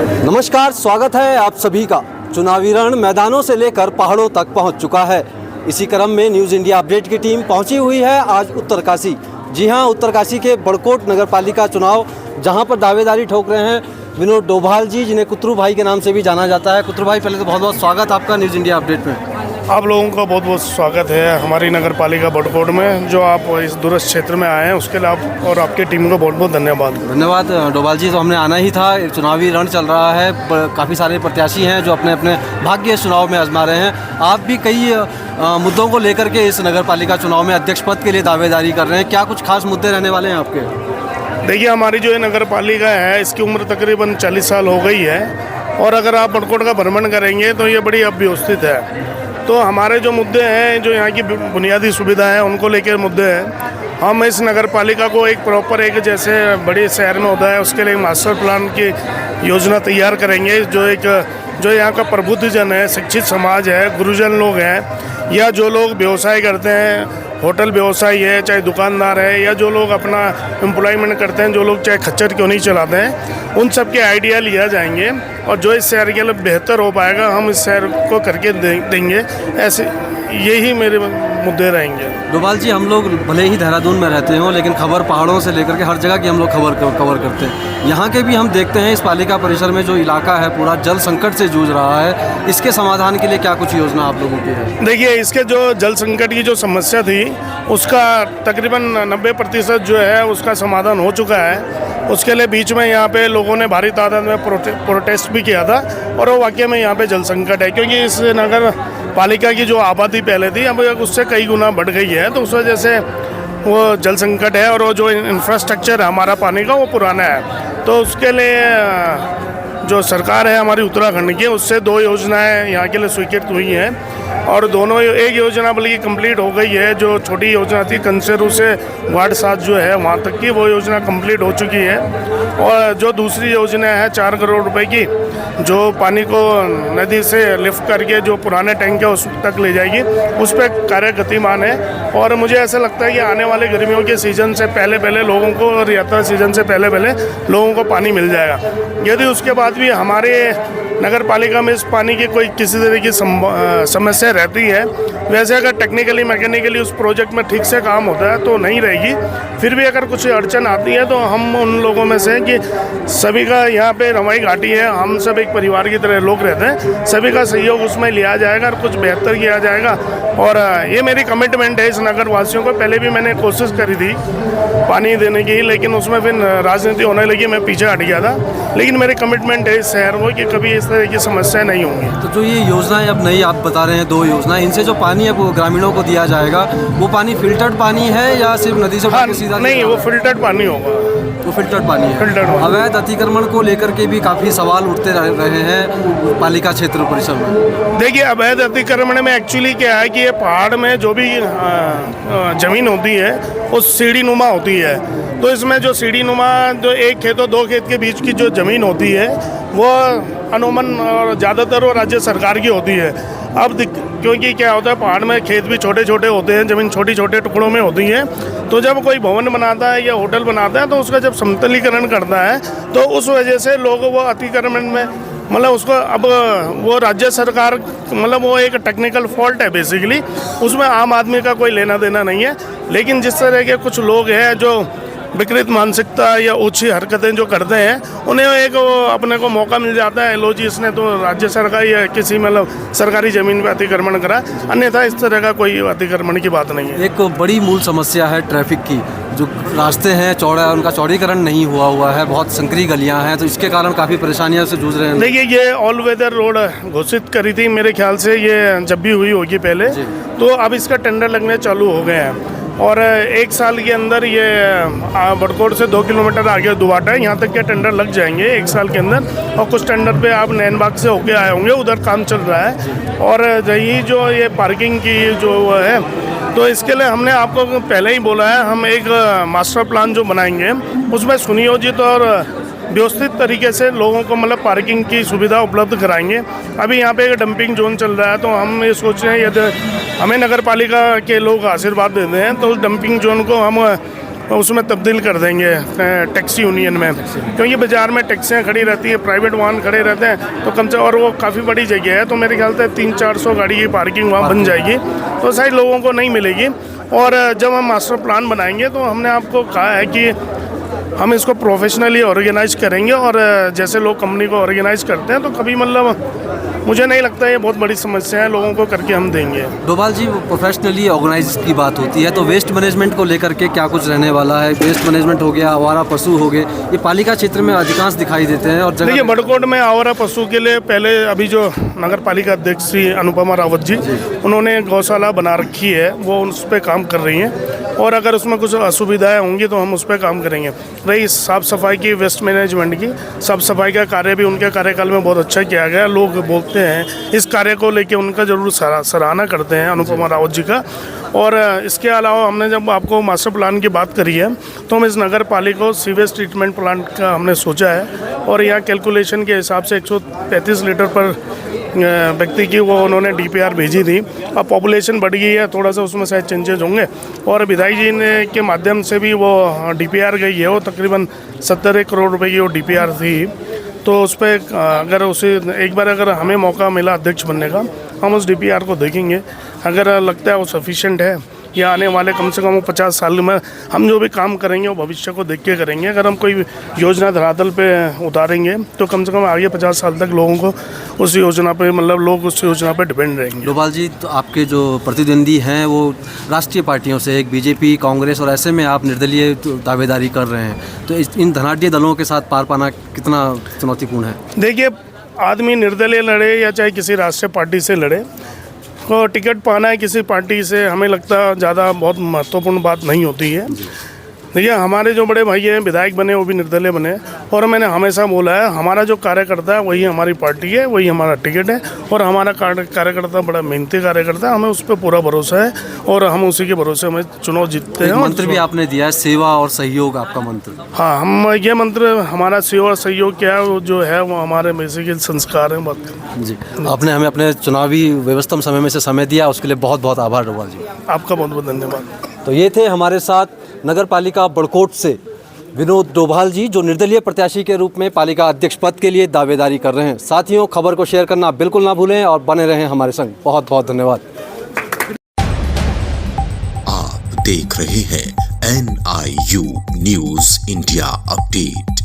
नमस्कार, स्वागत है आप सभी का। चुनावी रण मैदानों से लेकर पहाड़ों तक पहुंच चुका है। इसी क्रम में न्यूज़ इंडिया अपडेट की टीम पहुंची हुई है आज उत्तरकाशी। जी हां, उत्तरकाशी के बड़कोट नगर पालिका चुनाव, जहां पर दावेदारी ठोक रहे हैं विनोद डोभाल जी, जिन्हें कुतरू भाई के नाम से भी जाना जाता है। कुतरू भाई, पहले तो बहुत बहुत स्वागत आपका न्यूज़ इंडिया अपडेट में। आप लोगों का बहुत बहुत स्वागत है हमारी नगर पालिका बड़कोट में। जो आप इस दूरस्थ क्षेत्र में आए हैं उसके लिए आप और आपकी टीम को बहुत बहुत धन्यवाद। धन्यवाद डोभाल जी। तो हमने आना ही था, चुनावी रण चल रहा है, काफ़ी सारे प्रत्याशी हैं जो अपने अपने भाग्य इस चुनाव में आजमा रहे हैं। आप भी कई मुद्दों को लेकर के इस नगर पालिका चुनाव में अध्यक्ष पद के लिए दावेदारी कर रहे हैं। क्या कुछ खास मुद्दे रहने वाले हैं आपके? देखिए, हमारी जो ये नगर पालिका है इसकी उम्र तकरीबन 40 साल हो गई है, और अगर आप बड़कोट का भ्रमण करेंगे तो ये बड़ी अव्यवस्थित है। तो हमारे जो मुद्दे हैं, जो यहाँ की बुनियादी सुविधा है उनको लेकर मुद्दे हैं। हम इस नगर पालिका को एक प्रॉपर, एक जैसे बड़े शहर में होता है उसके लिए मास्टर प्लान की योजना तैयार करेंगे। जो यहाँ का प्रबुद्ध जन है, शिक्षित समाज है, गुरुजन लोग हैं, या जो लोग व्यवसाय करते हैं, होटल व्यवसायी है, चाहे दुकानदार है, या जो लोग अपना एम्प्लॉयमेंट करते हैं, जो लोग चाहे खच्चर क्यों नहीं चलाते हैं, उन सब के आइडिया लिया जाएंगे और जो इस शहर के लिए बेहतर हो पाएगा हम इस शहर को करके देंगे। ऐसे यही मेरे मुद्दे रहेंगे। डोभाल जी, हम लोग भले ही देहरादून में रहते हों, लेकिन खबर पहाड़ों से लेकर के हर जगह की हम लोग कवर करते हैं। यहाँ के भी हम देखते हैं इस पालिका परिसर में जो इलाका है पूरा जल संकट से जूझ रहा है। इसके समाधान के लिए क्या कुछ योजना आप लोगों की है? देखिए, इसके जो जल संकट की जो समस्या थी उसका तकरीबन 90% जो है उसका समाधान हो चुका है। उसके लिए बीच में यहाँ पे लोगों ने भारी तादाद में प्रोटेस्ट भी किया था, और वो वाकई में यहाँ पे जल संकट है, क्योंकि इस नगर पालिका की जो आबादी पहले थी अब उससे कई गुना बढ़ गई है। तो उस वजह से वो जल संकट है, और वो जो इंफ्रास्ट्रक्चर है हमारा पानी का वो पुराना है। तो उसके लिए जो सरकार है हमारी उत्तराखंड की, उससे 2 योजनाएं यहाँ के लिए स्वीकृत हुई हैं, और दोनों एक योजना बल्कि कंप्लीट हो गई है। जो छोटी योजना थी कंसेरू से वार्ड 7 जो है वहाँ तक की, वो योजना कंप्लीट हो चुकी है। और जो दूसरी योजना है 4 करोड़ रुपए की, जो पानी को नदी से लिफ्ट करके जो पुराने टैंक है उस तक ले जाएगी, उस पर कार्य गतिमान है। और मुझे ऐसा लगता है कि आने वाले गर्मियों के सीज़न से पहले लोगों को, और यात्रा सीज़न से पहले लोगों को पानी मिल जाएगा। यदि उसके बाद भी हमारे नगर पालिका में इस पानी की कोई किसी तरह की समस्या रहती है, वैसे अगर टेक्निकली मैकेनिकली उस प्रोजेक्ट में ठीक से काम होता है तो नहीं रहेगी। फिर भी अगर कुछ अड़चन आती है तो हम उन लोगों में से हैं कि सभी का, यहाँ पे रवाई घाटी है, हम सब एक परिवार की तरह लोग रहते हैं, सभी का सहयोग उसमें लिया जाएगा और कुछ बेहतर किया जाएगा। और ये मेरी कमिटमेंट है इस नगर वासियों को। पहले भी मैंने कोशिश करी थी पानी देने की, लेकिन उसमें फिर राजनीति होने लगी, मैं पीछे हट गया था। लेकिन मेरी कमिटमेंट है इस शहर को कि कभी इस तरह की समस्या नहीं होंगी। तो जो ये योजनाएं अब नई आप बता रहे हैं, 2 योजना, इनसे जो पानी अब ग्रामीणों को दिया जाएगा वो पानी फिल्टर्ड पानी है या सिर्फ नदी से सीधा? नहीं, वो फिल्टर्ड पानी होगा। वो फिल्टर्ड पानी है। फिल्टर्ड अवैध अतिक्रमण को लेकर के भी काफ़ी सवाल उठते रहे हैं पालिका क्षेत्र परिसर में। देखिए, अवैध अतिक्रमण में एक्चुअली क्या है कि ये पहाड़ में जो भी ज़मीन होती है वो सीढ़ी नुमा होती है। तो इसमें जो सीढ़ी नुमा, जो 1 खेत और 2 खेत के बीच की जो ज़मीन होती है वो अमूमन और ज़्यादातर वो राज्य सरकार की होती है। अब क्योंकि क्या होता है, पहाड़ में खेत भी छोटे छोटे होते हैं, ज़मीन छोटे छोटे टुकड़ों में होती है। तो जब कोई भवन बनाता है या होटल बनाता है तो उसका जब समतलीकरण करता है तो उस वजह से लोग वो अतिक्रमण में, मतलब उसको, अब वो राज्य सरकार, मतलब वो एक टेक्निकल फॉल्ट है बेसिकली, उसमें आम आदमी का कोई लेना देना नहीं है। लेकिन जिस तरह के कुछ लोग हैं जो विकृत मानसिकता या ऊंची हरकतें जो करते हैं, उन्हें एक अपने को मौका मिल जाता है, लो जी इसने तो राज्य सरकार या किसी मतलब सरकारी ज़मीन पर अतिक्रमण करा, अन्यथा इस तरह का कोई अतिक्रमण की बात नहीं है। एक बड़ी मूल समस्या है ट्रैफिक की। जो रास्ते हैं चौड़ा, उनका चौड़ीकरण नहीं हुआ है, बहुत संकरी गलियां हैं, तो इसके कारण काफ़ी परेशानियों से जूझ रहे हैं। देखिए, ये ऑल वेदर रोड घोषित करी थी मेरे ख्याल से, ये जब भी हुई होगी पहले, तो अब इसका टेंडर लगने चालू हो गए हैं। और 1 साल के अंदर ये बड़कोट से 2 किलोमीटर आगे दुवाटा है, यहाँ तक के टेंडर लग जाएंगे 1 साल के अंदर। और कुछ टेंडर पे आप नैनबाग से होके आए होंगे, उधर काम चल रहा है। और यही जो ये पार्किंग की जो है, तो इसके लिए हमने आपको पहले ही बोला है, हम एक मास्टर प्लान जो बनाएंगे उसमें सुनियोजित और व्यवस्थित तरीके से लोगों को मतलब पार्किंग की सुविधा उपलब्ध कराएंगे। अभी यहाँ पे एक डंपिंग जोन चल रहा है, तो हम ये सोच रहे हैं यदि हमें नगर पालिका के लोग आशीर्वाद देते हैं तो उस डंपिंग जोन को हम उसमें तब्दील कर देंगे टैक्सी यूनियन में, क्योंकि बाज़ार में टैक्सियाँ खड़ी रहती है, प्राइवेट वाहन खड़े रहते हैं, तो कम से और वो काफ़ी बड़ी जगह है, तो मेरे ख्याल से 300-400 गाड़ी की पार्किंग वहाँ बन जाएगी, तो शायद लोगों को नहीं मिलेगी। और जब हम मास्टर प्लान बनाएंगे तो हमने आपको कहा है कि हम इसको प्रोफेशनली ऑर्गेनाइज करेंगे, और जैसे लोग कंपनी को ऑर्गेनाइज करते हैं तो कभी मतलब मुझे नहीं लगता ये बहुत बड़ी समस्या है, लोगों को करके हम देंगे। डोभाल जी, प्रोफेशनली ऑर्गेनाइज की बात होती है तो वेस्ट मैनेजमेंट को लेकर के क्या कुछ रहने वाला है? वेस्ट मैनेजमेंट हो गया, आवारा पशु हो गए, ये पालिका क्षेत्र में अधिकांश दिखाई देते हैं। और देखिए, बड़कोट में आवारा पशु के लिए पहले अभी जो नगर पालिका अध्यक्ष श्री अनुपमा रावत जी, उन्होंने गौशाला बना रखी है, वो उस पर काम कर रही हैं, और अगर उसमें कुछ असुविधाएं होंगी तो हम उस पर काम करेंगे। रही साफ़ सफाई की, वेस्ट मैनेजमेंट की, साफ़ सफाई का कार्य भी उनके कार्यकाल में बहुत अच्छा किया गया। लोग बोलते हैं इस कार्य को लेके, उनका जरूर सराहना करते हैं अनुपमा रावत जी का। और इसके अलावा हमने जब आपको मास्टर प्लान की बात करी है तो हम इस नगर पालिका को सीवेज ट्रीटमेंट प्लांट का हमने सोचा है, और यहाँ कैलकुलेशन के हिसाब से 135 लीटर पर व्यक्ति की वो उन्होंने DPR भेजी थी। अब पॉपुलेशन बढ़ गई है, थोड़ा सा उसमें शायद चेंजेज होंगे, और विधायक जी ने के माध्यम से भी वो DPR गई है, वो तकरीबन 70 करोड़ रुपए की वो DPR थी। तो उस पर अगर उसे एक बार अगर हमें मौका मिला अध्यक्ष बनने का, हम उस DPR को देखेंगे, अगर लगता है वो सफिशेंट है, या आने वाले कम से कम 50 साल में हम जो भी काम करेंगे वो भविष्य को देख के करेंगे। अगर हम कोई योजना धरातल पे उतारेंगे तो कम से कम आगे 50 साल तक लोगों को उस योजना पे, मतलब लोग उस योजना पे डिपेंड रहेंगे। डोभाल जी, तो आपके जो प्रतिद्वंदी हैं वो राष्ट्रीय पार्टियों से, एक BJP, कांग्रेस, और ऐसे में आप निर्दलीय दावेदारी कर रहे हैं, तो इन धनाढ़ दलों के साथ पार पाना कितना चुनौतीपूर्ण है? देखिए, आदमी निर्दलीय लड़े या चाहे किसी राष्ट्रीय पार्टी से लड़े, को टिकट पाना है किसी पार्टी से, हमें लगता ज़्यादा बहुत महत्वपूर्ण बात नहीं होती है। देखिए, हमारे जो बड़े भाई हैं विधायक बने, वो भी निर्दलीय बने, और मैंने हमेशा बोला है हमारा जो कार्यकर्ता है वही हमारी पार्टी है, वही हमारा टिकट है, और हमारा कार्यकर्ता बड़ा मेहनती कार्यकर्ता है, हमें उस पर पूरा भरोसा है, और हम उसी के भरोसे में चुनाव जीतते हैं। मंत्र भी आपने दिया है, सेवा और सहयोग आपका मंत्र। हाँ, हम ये मंत्र, हमारा सेवा और सहयोग क्या है, वो जो है वो हमारे बेसिक संस्कार हैं। बात जी, आपने हमें अपने चुनावी व्यवस्था समय में से समय दिया, उसके लिए बहुत बहुत आभार डोभाल जी। आपका बहुत बहुत धन्यवाद। तो ये थे हमारे साथ नगर पालिका बड़कोट से विनोद डोभाल जी, जो निर्दलीय प्रत्याशी के रूप में पालिका अध्यक्ष पद के लिए दावेदारी कर रहे हैं। साथियों, खबर को शेयर करना बिल्कुल ना भूलें और बने रहें हमारे संग। बहुत बहुत धन्यवाद। आप देख रहे हैं NIU न्यूज़ इंडिया अपडेट।